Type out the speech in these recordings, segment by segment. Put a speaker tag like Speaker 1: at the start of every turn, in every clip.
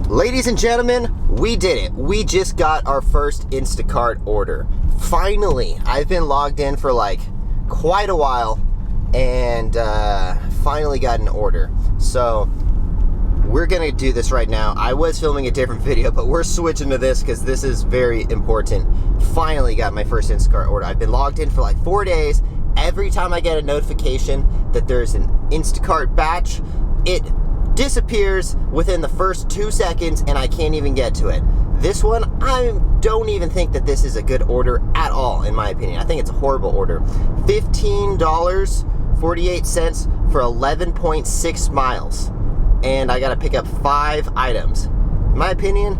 Speaker 1: Ladies and gentlemen, we did it. We just got our first Instacart order. Finally, I've been logged in for like quite a while and finally got an order. So we're gonna do this right now. I was filming a different video, but we're switching to this because this is very important. Finally got my first Instacart order. I've been logged in for like 4 days. Every time I get a notification that there's an Instacart batch, it disappears within the first 2 seconds and I can't even get to it. This one, I don't even think that this is a good order at all, in my opinion. I think it's a horrible order. $15.48 for 11.6 miles. And I gotta pick up 5 items. In my opinion,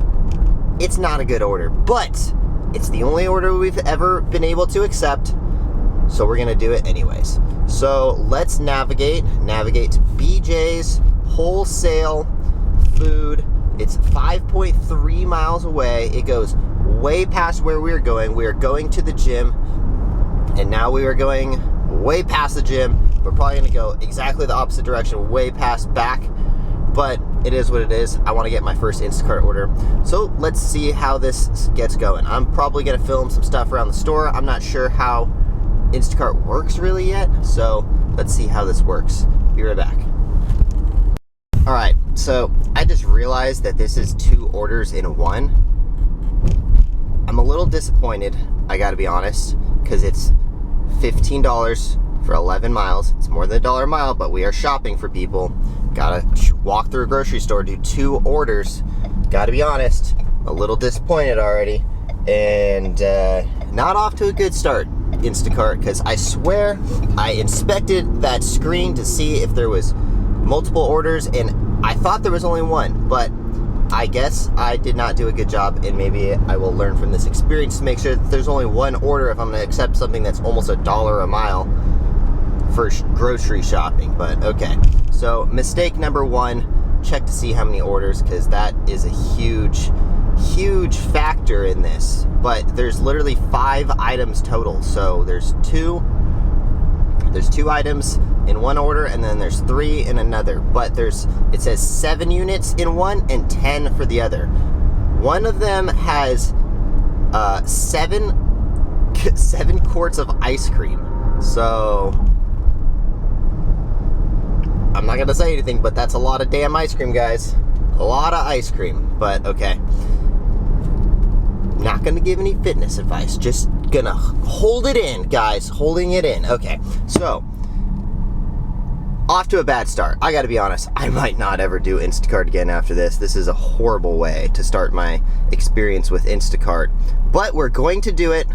Speaker 1: it's not a good order, but it's the only order we've ever been able to accept, so we're gonna do it anyways. So let's navigate to BJ's Wholesale Food. It's 5.3 miles away. It goes way past where we're going. We are going to the gym, and now we are going way past the gym. We're probably gonna go exactly the opposite direction, way past back, but it is what it is. I wanna get my first Instacart order. So let's see how this gets going. I'm probably gonna film some stuff around the store. I'm not sure how Instacart works really yet, so let's see how this works. Be right back. All right, so I just realized that this is 2 orders in one. I'm a little disappointed, I gotta be honest, because it's $15 for 11 miles. It's more than $1 a mile, but we are shopping for people. Gotta walk through a grocery store, do 2 orders. Gotta be honest, a little disappointed already, and not off to a good start, Instacart, because I swear I inspected that screen to see if there was multiple orders, and I thought there was only one, but I guess I did not do a good job, and maybe I will learn from this experience to make sure that there's only one order if I'm going to accept something that's almost $1 a mile for grocery shopping. But okay, so mistake number 1, check to see how many orders, because that is a huge factor in this. But there's literally 5 items total, so there's two items in one order, and then there's 3 in another, but it says 7 units in one and 10 for the other. One of them has 7 quarts of ice cream, so I'm not gonna say anything, but that's a lot of damn ice cream, guys. A lot of ice cream. But okay, not gonna give any fitness advice, just gonna hold it in, guys, holding it in. Okay, so off to a bad start. I gotta be honest, I might not ever do Instacart again after this. This is a horrible way to start my experience with Instacart, but we're going to do it.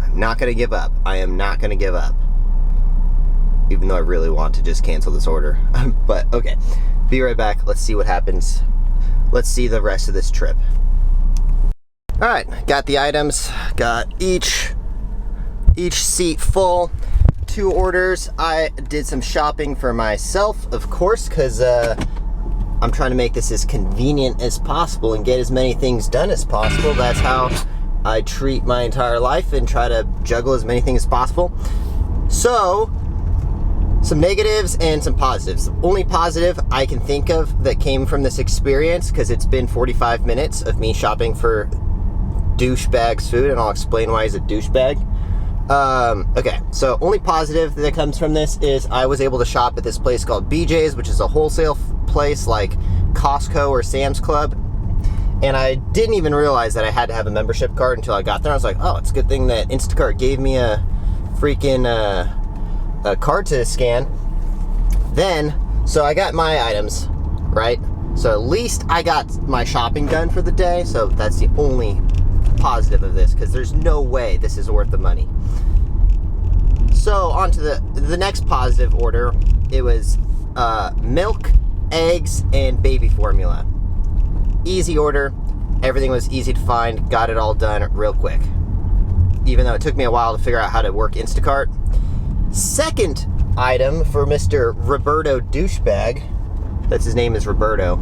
Speaker 1: I'm not gonna give up. I am not gonna give up, even though I really want to just cancel this order. But okay, be right back. Let's see what happens. Let's see the rest of this trip. All right, got the items, got each seat full. 2 orders. I did some shopping for myself, of course, because I'm trying to make this as convenient as possible and get as many things done as possible. That's how I treat my entire life and try to juggle as many things as possible. So, some negatives and some positives. The only positive I can think of that came from this experience, because it's been 45 minutes of me shopping for douchebag's food, and I'll explain why he's a douchebag. Okay, so only positive that comes from this is I was able to shop at this place called BJ's, which is a wholesale place like Costco or Sam's Club, and I didn't even realize that I had to have a membership card until I got there. I was like, oh, it's a good thing that Instacart gave me a freaking a card to scan. Then, so I got my items, right? So at least I got my shopping done for the day, so that's the only positive of this, because there's no way this is worth the money. So on to the next positive order. It was milk, eggs, and baby formula. Easy order. Everything was easy to find. Got it all done real quick, even though it took me a while to figure out how to work Instacart. Second item for Mr. Roberto Douchebag. That's his name, is Roberto.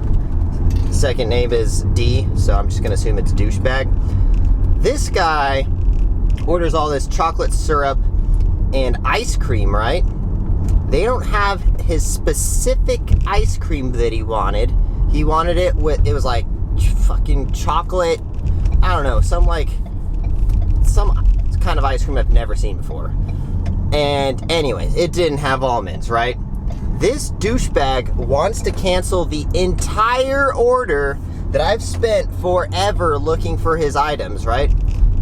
Speaker 1: Second name is D, so I'm just gonna assume it's Douchebag. This guy orders all this chocolate syrup and ice cream, right? They don't have his specific ice cream that he wanted. He wanted it with, it was like fucking chocolate, I don't know, some kind of ice cream I've never seen before. And anyways, it didn't have almonds, right? This douchebag wants to cancel the entire order that I've spent forever looking for his items, right?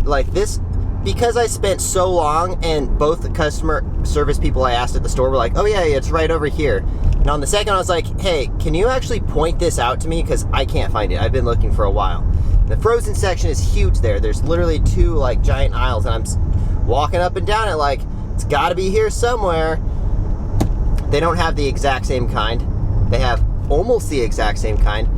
Speaker 1: Like this, because I spent so long, and both the customer service people I asked at the store were like, oh yeah, it's right over here. And on the second, I was like, hey, can you actually point this out to me? Because I can't find it. I've been looking for a while. The frozen section is huge there. There's literally 2 like giant aisles, and I'm walking up and down it like, it's gotta be here somewhere. They don't have the exact same kind. They have almost the exact same kind.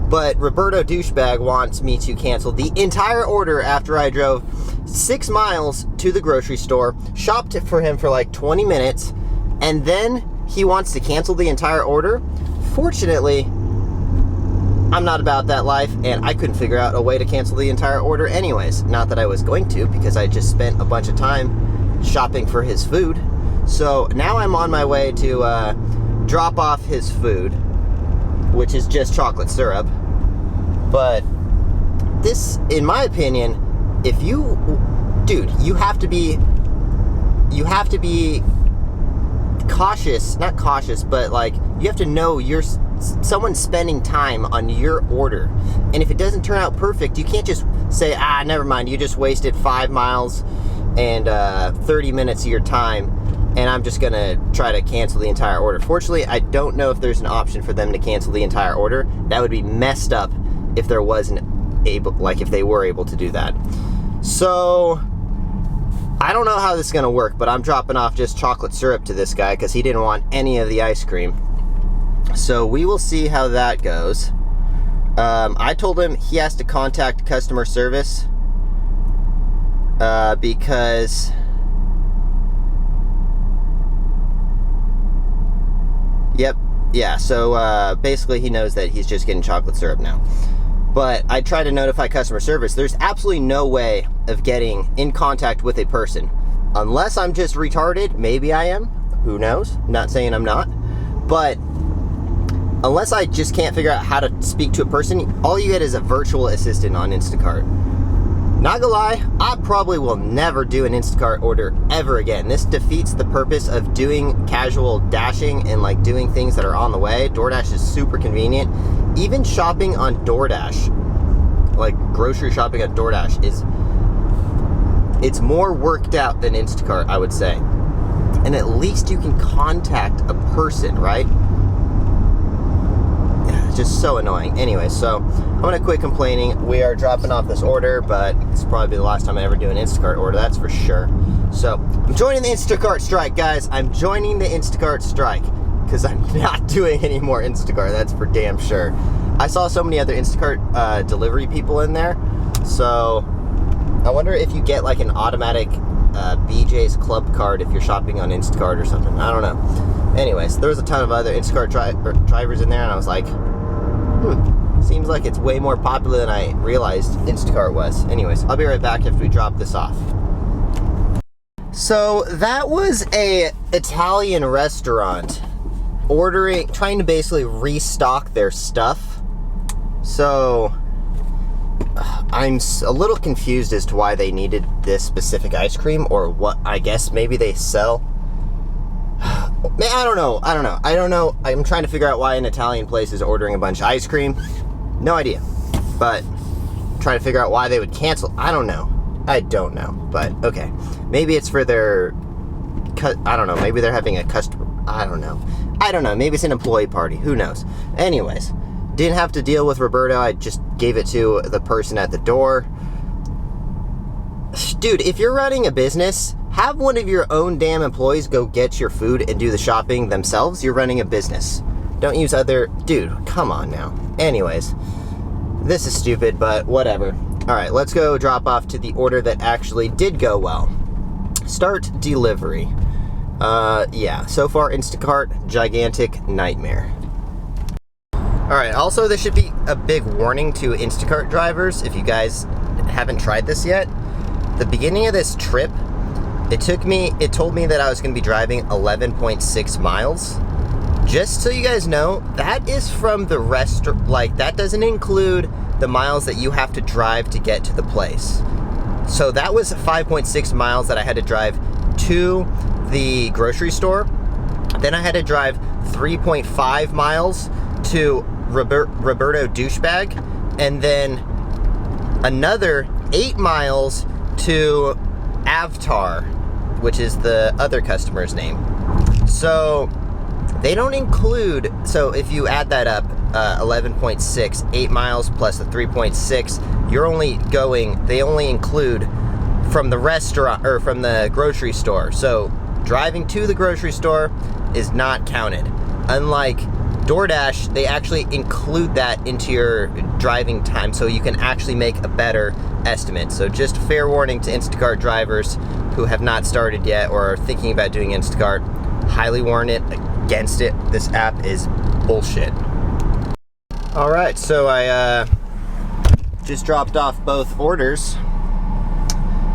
Speaker 1: But Roberto douchebag wants me to cancel the entire order after I drove 6 miles to the grocery store, shopped it for him for like 20 minutes, and then he wants to cancel the entire order. Fortunately, I'm not about that life, and I couldn't figure out a way to cancel the entire order anyways. Not that I was going to, because I just spent a bunch of time shopping for his food. So now I'm on my way to drop off his food, which is just chocolate syrup. But this, in my opinion, if you, dude, you have to be cautious, not cautious, but like, you have to know someone's spending time on your order. And if it doesn't turn out perfect, you can't just say, never mind, you just wasted 5 miles and 30 minutes of your time, and I'm just gonna try to cancel the entire order. Fortunately, I don't know if there's an option for them to cancel the entire order. That would be messed up if there wasn't if they were able to do that. So I don't know how this is gonna work, but I'm dropping off just chocolate syrup to this guy because he didn't want any of the ice cream. So we will see how that goes. I told him he has to contact customer service because so basically he knows that he's just getting chocolate syrup now. But I tried to notify customer service. There's absolutely no way of getting in contact with a person. Unless I'm just retarded, maybe I am, who knows? Not saying I'm not. But unless I just can't figure out how to speak to a person, all you get is a virtual assistant on Instacart. Not gonna lie, I probably will never do an Instacart order ever again. This defeats the purpose of doing casual dashing and like doing things that are on the way. DoorDash is super convenient. Even shopping on DoorDash, like grocery shopping on DoorDash, it's more worked out than Instacart, I would say. And at least you can contact a person, right? It's just so annoying. Anyway, so I'm gonna quit complaining. We are dropping off this order, but it's probably the last time I ever do an Instacart order, that's for sure. So I'm joining the Instacart strike, guys. I'm joining the Instacart strike because I'm not doing any more Instacart, that's for damn sure. I saw so many other Instacart delivery people in there, so I wonder if you get like an automatic BJ's Club card if you're shopping on Instacart or something. I don't know. Anyways, there was a ton of other Instacart drivers in there, and I was like, seems like it's way more popular than I realized Instacart was. Anyways, I'll be right back after we drop this off. So that was a Italian restaurant trying to basically restock their stuff. So I'm a little confused as to why they needed this specific ice cream, or what. I guess maybe they sell. I don't know. I'm trying to figure out why an Italian place is ordering a bunch of ice cream. No idea. But trying to figure out why they would cancel. I don't know. But okay. Maybe it's for their... I don't know. Maybe they're having a customer... I don't know. Maybe it's an employee party. Who knows? Anyways. Didn't have to deal with Roberto. I just gave it to the person at the door. Dude, if you're running a business, have one of your own damn employees go get your food and do the shopping themselves. You're running a business. Don't use other... Dude, come on now. Anyways, this is stupid, but whatever. Alright, let's go drop off to the order that actually did go well. Start delivery. Yeah, so far Instacart, gigantic nightmare. Alright, also this should be a big warning to Instacart drivers if you guys haven't tried this yet. The beginning of this trip, it told me that I was going to be driving 11.6 miles. Just so you guys know, that is from the restaurant, like that doesn't include the miles that you have to drive to get to the place. So that was 5.6 miles that I had to drive to the grocery store. Then I had to drive 3.5 miles to Roberto Douchebag, and then another 8 miles to Avatar, which is the other customer's name. So they don't include, so if you add that up, 11.6, 8 miles plus the 3.6, they only include from the restaurant, or from the grocery store. So driving to the grocery store is not counted. Unlike DoorDash, they actually include that into your driving time, so you can actually make a better estimate. So just fair warning to Instacart drivers who have not started yet or are thinking about doing Instacart, highly warn it against it. This app is bullshit. All right, so I just dropped off both orders.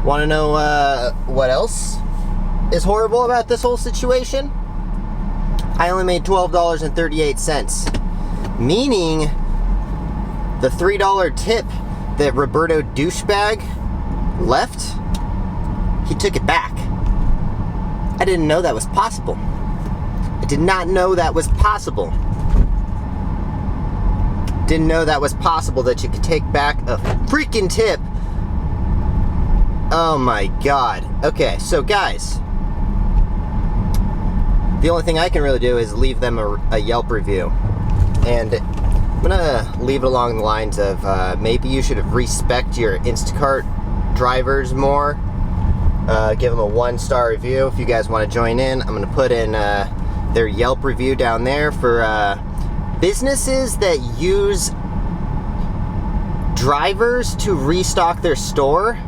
Speaker 1: Want to know what else is horrible about this whole situation? I only made $12.38, meaning the $3 tip that Roberto Douchebag left, he took it back. I didn't know that was possible. I did not know that was possible. Didn't know that was possible, that you could take back a freaking tip. Oh my God. Okay, so guys, the only thing I can really do is leave them a Yelp review. And I'm gonna leave it along the lines of maybe you should respect your Instacart drivers more. Give them a 1-star review. If you guys want to join in, I'm gonna put in their Yelp review down there for businesses that use drivers to restock their store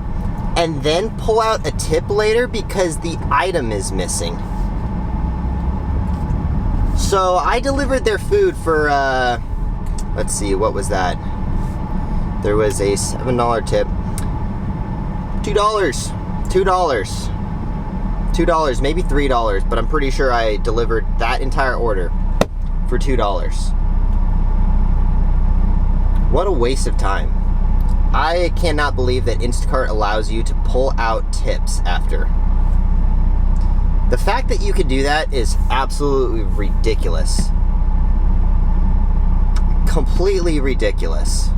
Speaker 1: and then pull out a tip later because the item is missing. So I delivered their food for, let's see, what was that? There was a $7 tip. $2, maybe $3, but I'm pretty sure I delivered that entire order for $2. What a waste of time. I cannot believe that Instacart allows you to pull out tips after. The fact that you could do that is absolutely ridiculous. Completely ridiculous.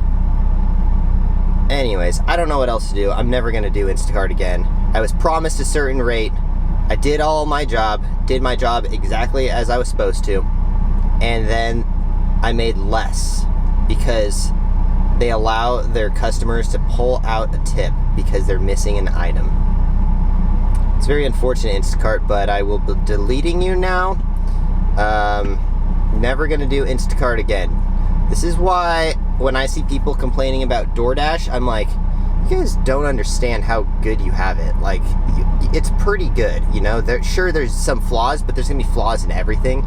Speaker 1: Anyways, I don't know what else to do. I'm never going to do Instacart again. I was promised a certain rate. I did all my job, did my job exactly as I was supposed to, and then I made less because they allow their customers to pull out a tip because they're missing an item. It's very unfortunate, Instacart, but I will be deleting you now. Never gonna do Instacart again. This is why when I see people complaining about DoorDash, I'm like, you guys don't understand how good you have it. Like, it's pretty good, you know? Sure, there's some flaws, but there's gonna be flaws in everything.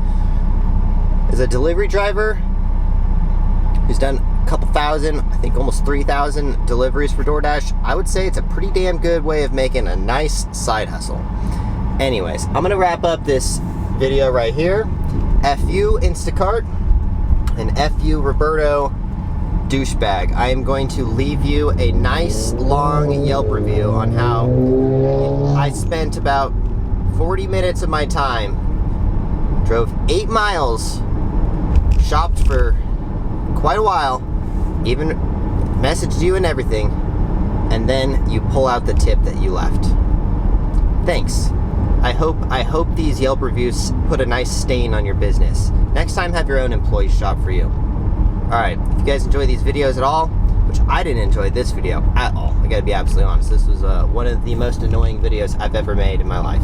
Speaker 1: As a delivery driver who's done a couple thousand, I think almost 3,000 deliveries for DoorDash, I would say it's a pretty damn good way of making a nice side hustle. Anyways, I'm gonna wrap up this video right here. F you, Instacart, and F you, Roberto Douchebag. I am going to leave you a nice long Yelp review on how I spent about 40 minutes of my time, drove 8 miles, shopped for quite a while, even messaged you and everything, and then you pull out the tip that you left. Thanks. I hope these Yelp reviews put a nice stain on your business. Next time, have your own employees shop for you. Alright, if you guys enjoy these videos at all, which I didn't enjoy this video at all, I gotta be absolutely honest, this was one of the most annoying videos I've ever made in my life.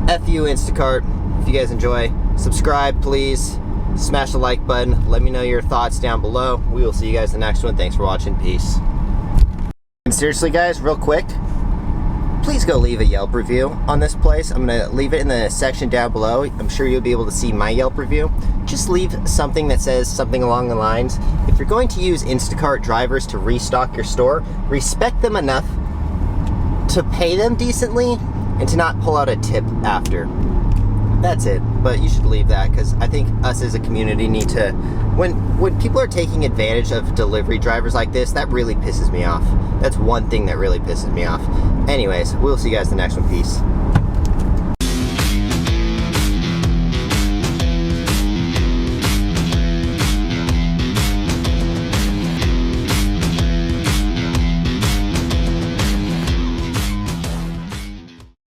Speaker 1: F you, Instacart. If you guys enjoy, subscribe, please. Smash the like button. Let me know your thoughts down below. We will see you guys in the next one. Thanks for watching. Peace. And seriously, guys, real quick, please go leave a Yelp review on this place. I'm going to leave it in the section down below. I'm sure you'll be able to see my Yelp review. Just leave something that says something along the lines, if you're going to use Instacart drivers to restock your store, respect them enough to pay them decently and to not pull out a tip after. That's it. But you should leave that, because I think us as a community need to, when people are taking advantage of delivery drivers like this, that really pisses me off. That's one thing that really pisses me off. Anyways, we'll see you guys in the next one. Peace.